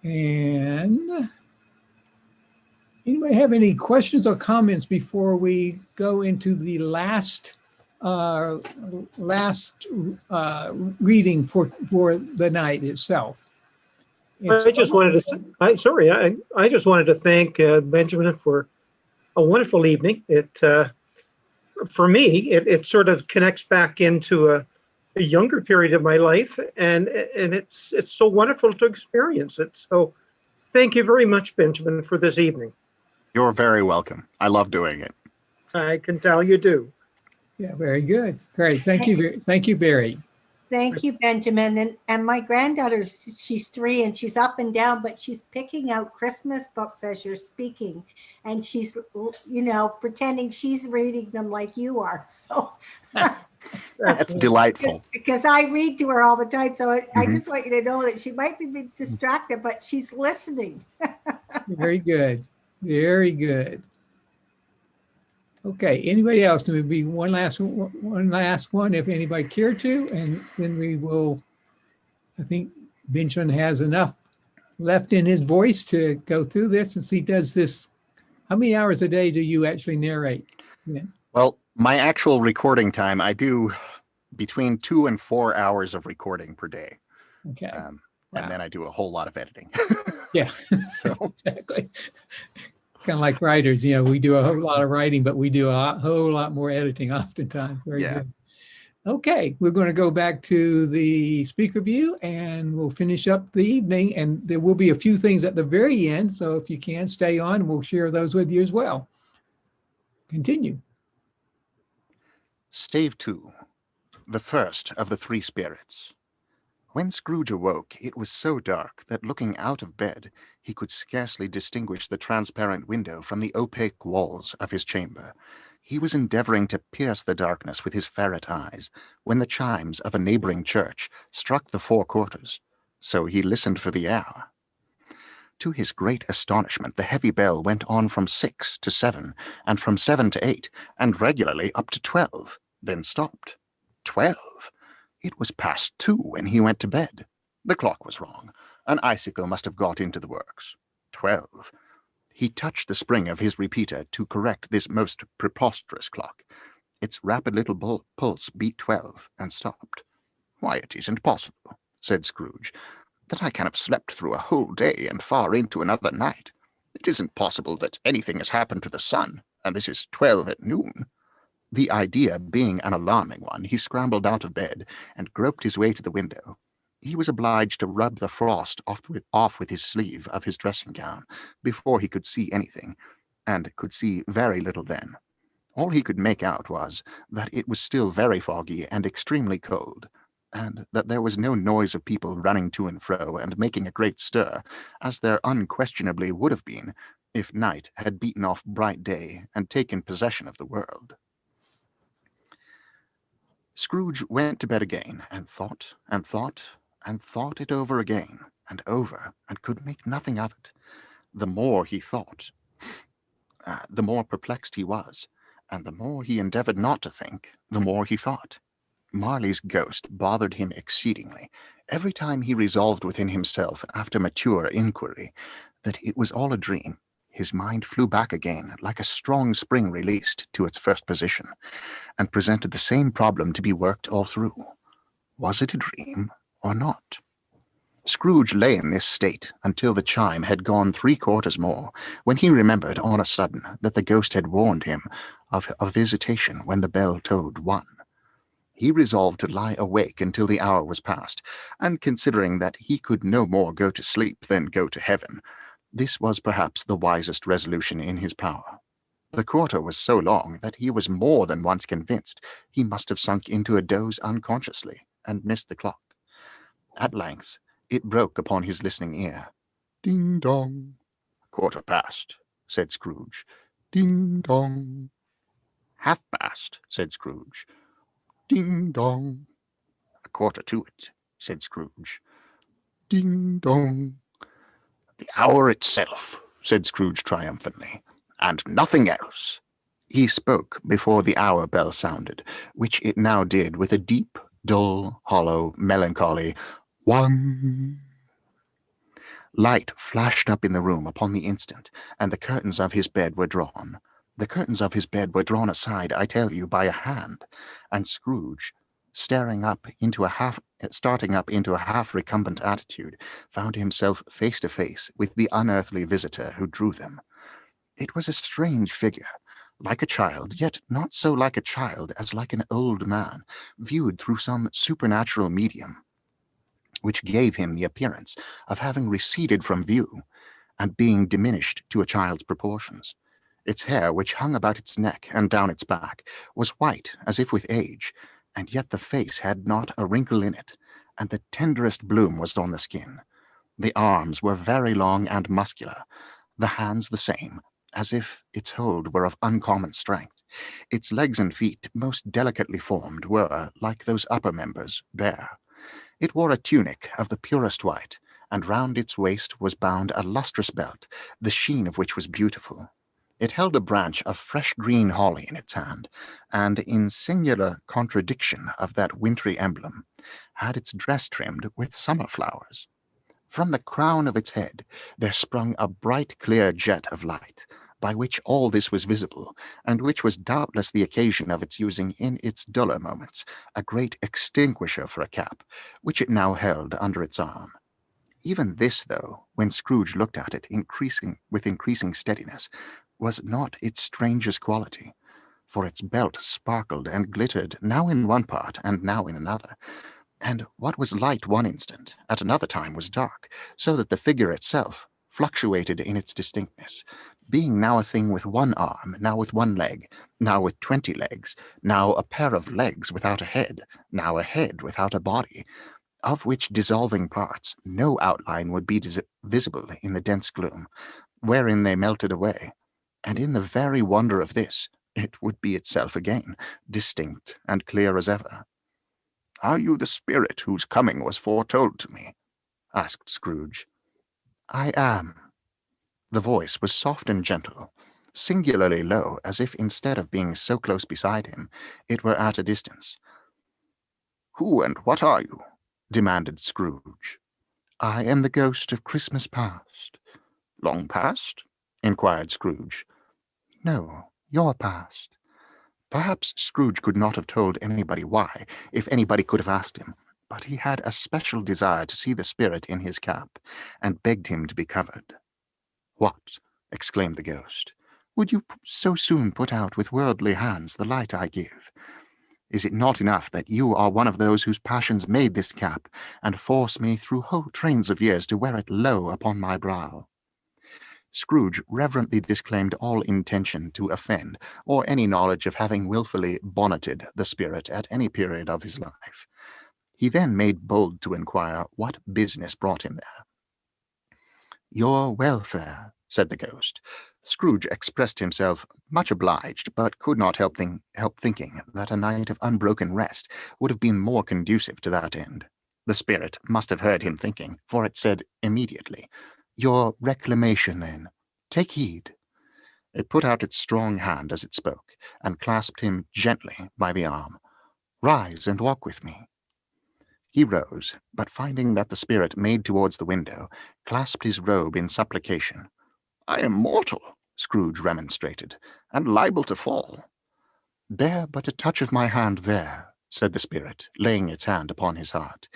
And anybody have any questions or comments before we go into the last reading for the night itself? I just wanted to thank Benjamin for a wonderful evening. For me, it sort of connects back into a younger period of my life, and it's so wonderful to experience it. So thank you very much, Benjamin, for this evening. You're very welcome. I love doing it. I can tell you do. Yeah, very good. Great. Thank you. Thank you, Barry. Thank you, Benjamin. And my granddaughter, she's 3 and she's up and down, but she's picking out Christmas books as you're speaking. And she's, pretending she's reading them like you are. So that's delightful. Because I read to her all the time. So I just want you to know that she might be distracted, but she's listening. Very good. Very good. Okay, anybody else? There would be one last one if anybody care to, and then we will, I think Benjamin has enough left in his voice to go through this, since he does this. How many hours a day do you actually narrate? Yeah. Well, my actual recording time, I do between 2 and 4 hours of recording per day. Okay. And then I do a whole lot of editing. Yeah, so exactly. Kind of like writers, we do a whole lot of writing, but we do a whole lot more editing oftentimes. Very good. Okay, we're going to go back to the speaker view and we'll finish up the evening. And there will be a few things at the very end. So if you can stay on, we'll share those with you as well. Continue. Stave 2, the first of the 3 spirits. When Scrooge awoke, it was so dark that looking out of bed, he could scarcely distinguish the transparent window from the opaque walls of his chamber. He was endeavoring to pierce the darkness with his ferret eyes when the chimes of a neighboring church struck the 4 quarters, so he listened for the hour. To his great astonishment, the heavy bell went on from 6 to 7, and from 7 to 8, and regularly up to 12, then stopped. 12! It was past 2 when he went to bed. The clock was wrong. An icicle must have got into the works. 12. He touched the spring of his repeater to correct this most preposterous clock. Its rapid little pulse beat 12 and stopped. "Why, it isn't possible," said Scrooge, "that I can have slept through a whole day and far into another night. It isn't possible that anything has happened to the sun, and this is 12 at noon." The idea being an alarming one, he scrambled out of bed and groped his way to the window. He was obliged to rub the frost off with his sleeve of his dressing gown before he could see anything, and could see very little then. All he could make out was that it was still very foggy and extremely cold, and that there was no noise of people running to and fro and making a great stir, as there unquestionably would have been if night had beaten off bright day and taken possession of the world. Scrooge went to bed again, and thought, and thought, and thought it over again, and over, and could make nothing of it. The more he thought, the more perplexed he was, and the more he endeavored not to think, the more he thought. Marley's ghost bothered him exceedingly. Every time he resolved within himself, after mature inquiry, that it was all a dream, his mind flew back again, like a strong spring released, to its first position, and presented the same problem to be worked all through. Was it a dream or not? Scrooge lay in this state until the chime had gone 3 quarters more, when he remembered on a sudden that the ghost had warned him of a visitation when the bell tolled 1. He resolved to lie awake until the hour was past, and considering that he could no more go to sleep than go to heaven, this was perhaps the wisest resolution in his power. The quarter was so long that he was more than once convinced he must have sunk into a doze unconsciously, and missed the clock. At length it broke upon his listening ear. "Ding dong." "Quarter past," said Scrooge. "Ding dong." "Half past," said Scrooge. "Ding dong." "A quarter to it," said Scrooge. "Ding dong." "The hour itself," said Scrooge triumphantly, "and nothing else." He spoke before the hour bell sounded, which it now did with a deep, dull, hollow, melancholy 1. Light flashed up in the room upon the instant, and the curtains of his bed were drawn. The curtains of his bed were drawn aside, I tell you, by a hand, and Scrooge, starting up into a half recumbent attitude, found himself face to face with the unearthly visitor who drew them. It was a strange figure, like a child, yet not so like a child as like an old man, viewed through some supernatural medium, which gave him the appearance of having receded from view, and being diminished to a child's proportions. Its hair, which hung about its neck and down its back, was white as if with age, and yet the face had not a wrinkle in it, and the tenderest bloom was on the skin. The arms were very long and muscular, the hands the same, as if its hold were of uncommon strength. Its legs and feet, most delicately formed, were, like those upper members, bare. It wore a tunic of the purest white, and round its waist was bound a lustrous belt, the sheen of which was beautiful. It held a branch of fresh green holly in its hand, and, in singular contradiction of that wintry emblem, had its dress trimmed with summer flowers. From the crown of its head there sprung a bright clear jet of light, by which all this was visible, and which was doubtless the occasion of its using in its duller moments a great extinguisher for a cap, which it now held under its arm. Even this, though, when Scrooge looked at it with increasing steadiness, was not its strangest quality, for its belt sparkled and glittered now in one part and now in another, and what was light one instant, at another time was dark, so that the figure itself fluctuated in its distinctness, being now a thing with one arm, now with one leg, now with 20 legs, now a pair of legs without a head, now a head without a body, of which dissolving parts no outline would be visible in the dense gloom, wherein they melted away, and in the very wonder of this, it would be itself again, distinct and clear as ever. "Are you the spirit whose coming was foretold to me?" asked Scrooge. "I am." The voice was soft and gentle, singularly low, as if instead of being so close beside him, it were at a distance. "Who and what are you?" demanded Scrooge. "I am the ghost of Christmas past." "Long past?" inquired Scrooge. "No, your past." Perhaps Scrooge could not have told anybody why, if anybody could have asked him, but he had a special desire to see the spirit in his cap, and begged him to be covered. "What?" exclaimed the ghost. "Would you so soon put out with worldly hands the light I give? Is it not enough that you are one of those whose passions made this cap, and force me through whole trains of years to wear it low upon my brow?" Scrooge reverently disclaimed all intention to offend, or any knowledge of having wilfully bonneted the spirit at any period of his life. He then made bold to inquire what business brought him there. "Your welfare," said the ghost. Scrooge expressed himself much obliged, but could not help thinking that a night of unbroken rest would have been more conducive to that end. The spirit must have heard him thinking, for it said immediately, "Your reclamation, then. Take heed." It put out its strong hand as it spoke, and clasped him gently by the arm. "Rise and walk with me." He rose, but finding that the spirit made towards the window, clasped his robe in supplication. "I am mortal," Scrooge remonstrated, "and liable to fall." "Bear but a touch of my hand there," said the spirit, laying its hand upon his heart,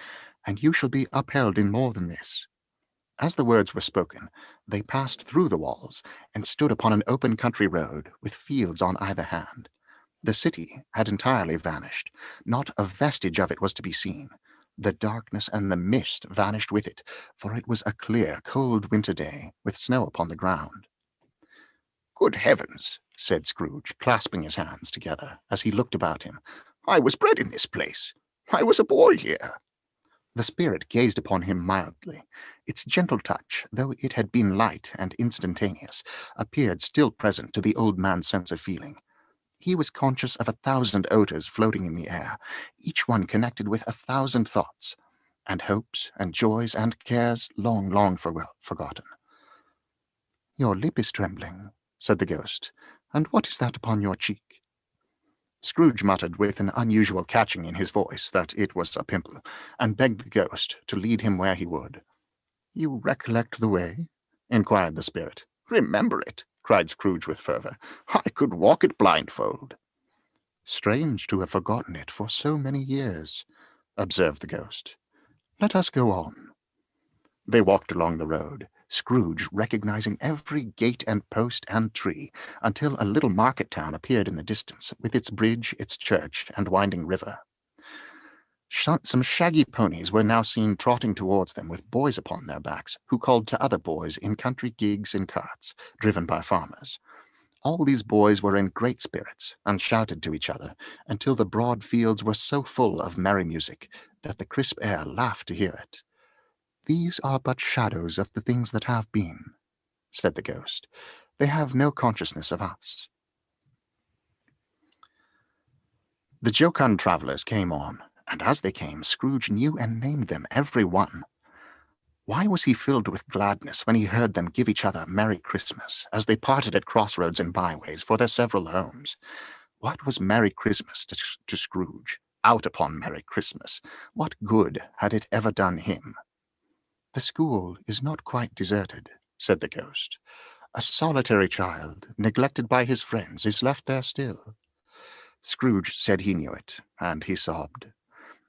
"and you shall be upheld in more than this." As the words were spoken, they passed through the walls, and stood upon an open country road, with fields on either hand. The city had entirely vanished. Not a vestige of it was to be seen. The darkness and the mist vanished with it, for it was a clear, cold winter day, with snow upon the ground. "Good heavens!" said Scrooge, clasping his hands together, as he looked about him. "I was bred in this place. I was a boy here." The spirit gazed upon him mildly. Its gentle touch, though it had been light and instantaneous, appeared still present to the old man's sense of feeling. He was conscious of 1,000 odors floating in the air, each one connected with 1,000 thoughts, and hopes and joys and cares long, long forgotten. "Your lip is trembling," said the ghost, "and what is that upon your cheek?" Scrooge muttered with an unusual catching in his voice that it was a pimple, and begged the ghost to lead him where he would. "You recollect the way?" inquired the spirit. "Remember it!" cried Scrooge with fervor. "I could walk it blindfold." "Strange to have forgotten it for so many years," observed the ghost. "Let us go on." They walked along the road, Scrooge recognizing every gate and post and tree, until a little market town appeared in the distance, with its bridge, its church, and winding river. Some shaggy ponies were now seen trotting towards them with boys upon their backs, who called to other boys in country gigs and carts, driven by farmers. All these boys were in great spirits, and shouted to each other, until the broad fields were so full of merry music that the crisp air laughed to hear it. "These are but shadows of the things that have been," said the ghost. "They have no consciousness of us." The jocund travellers came on, and as they came, Scrooge knew and named them every one. Why was he filled with gladness when he heard them give each other Merry Christmas, as they parted at crossroads and byways for their several homes? What was Merry Christmas to Scrooge? Out upon Merry Christmas! What good had it ever done him? "The school is not quite deserted," said the ghost. "A solitary child, neglected by his friends, is left there still." Scrooge said he knew it, and he sobbed.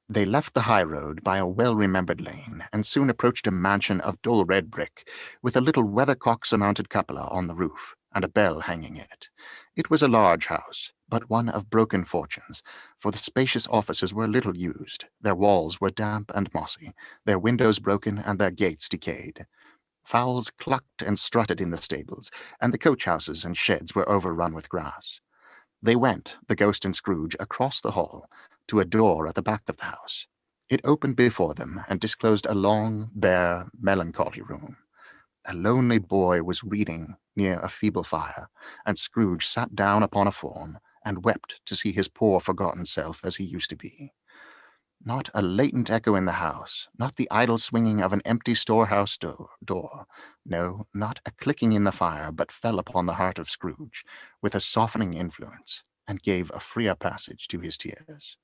They left the high road by a well-remembered lane, and soon approached a mansion of dull red brick, with a little weathercock-surmounted cupola on the roof, and a bell hanging in it. It was a large house, but one of broken fortunes, for the spacious offices were little used, their walls were damp and mossy, their windows broken, and their gates decayed. Fowls clucked and strutted in the stables, and the coach-houses and sheds were overrun with grass. They went, the ghost and Scrooge, across the hall, to a door at the back of the house. It opened before them and disclosed a long, bare, melancholy room. A lonely boy was reading near a feeble fire, and Scrooge sat down upon a form and wept to see his poor forgotten self as he used to be. Not a latent echo in the house, not the idle swinging of an empty storehouse door, no, not a clicking in the fire, but fell upon the heart of Scrooge with a softening influence, and gave a freer passage to his tears.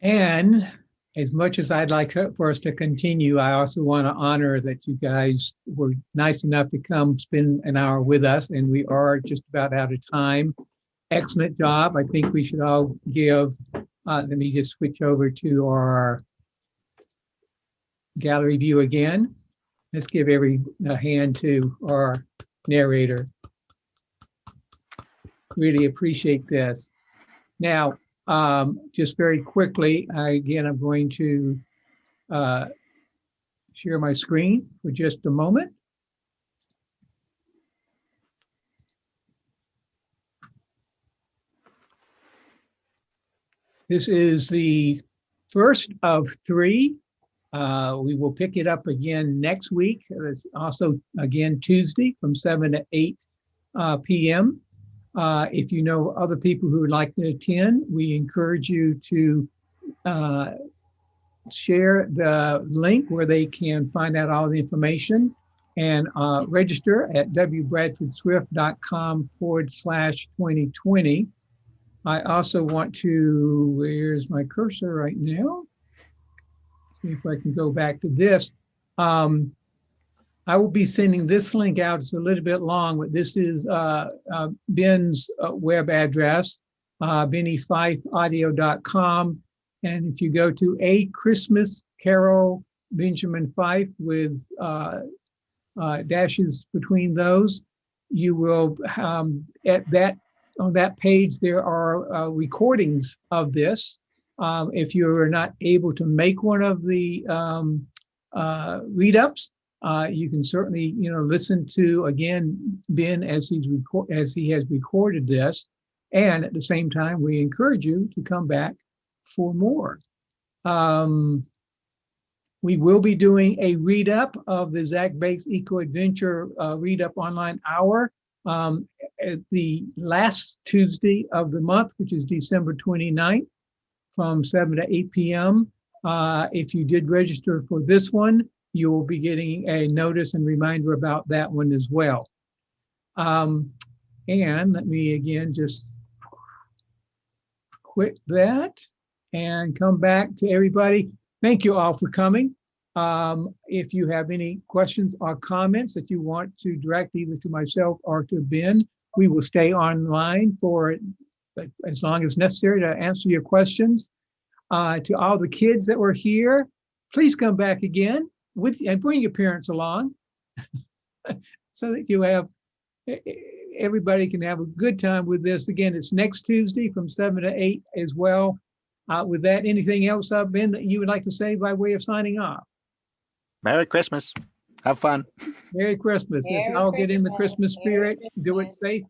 And as much as I'd like for us to continue, I also want to honor that you guys were nice enough to come spend an hour with us, and we are just about out of time. Excellent job. I think we should all give, let me just switch over to our gallery view again. Let's give a hand to our narrator. Really appreciate this. Now, just very quickly, I'm going to share my screen for just a moment. This is the first of 3. We will pick it up again next week. It's also, again, Tuesday from 7 to 8 p.m. If you know other people who would like to attend, we encourage you to share the link where they can find out all the information and register at www.bradfordswift.com/2020. I also want to, where's my cursor right now? See if I can go back to this. I will be sending this link out. It's a little bit long, but this is Ben's web address, bennyfifeaudio.com. And if you go to A Chrismas Carol, Benjamin Fife with dashes between those, you will, on that page, there are recordings of this. If you are not able to make one of the read-ups, you can certainly, listen to, again, Ben as he has recorded this. And at the same time, we encourage you to come back for more. We will be doing a read-up of the Zach Bates Eco Adventure read-up online hour at the last Tuesday of the month, which is December 29th from 7 to 8 p.m. If you did register for this one, you will be getting a notice and reminder about that one as well. And let me again just quit that and come back to everybody. Thank you all for coming. If you have any questions or comments that you want to direct either to myself or to Ben, we will stay online for as long as necessary to answer your questions. To all the kids that were here, please come back again and bring your parents along so that you have, everybody can have a good time with this. Again, it's next Tuesday from 7 to 8 as well. With that, anything else, Ben, that you would like to say by way of signing off? Merry Christmas. Have fun. Merry Christmas. Let's all get in the Christmas spirit. Do it safe